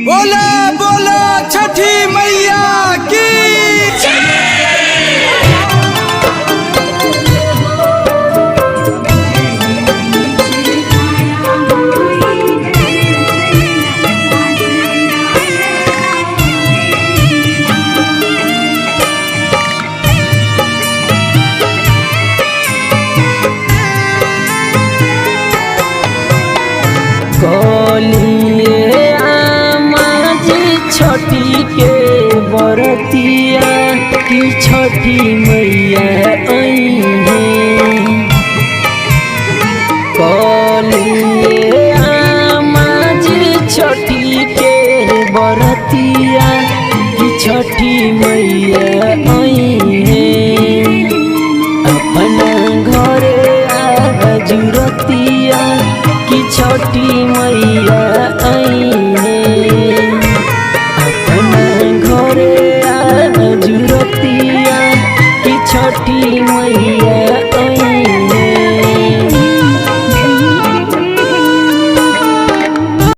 बोला बोला छठी मैया की। छठी के बरतिया की छठी मैया आई है। कलिए आमाजी छठी के बरतिया की छठी मैया आई है। अपना घरे आजुरतिया की छठी मैया आई है। जुरतिया की छठी मैया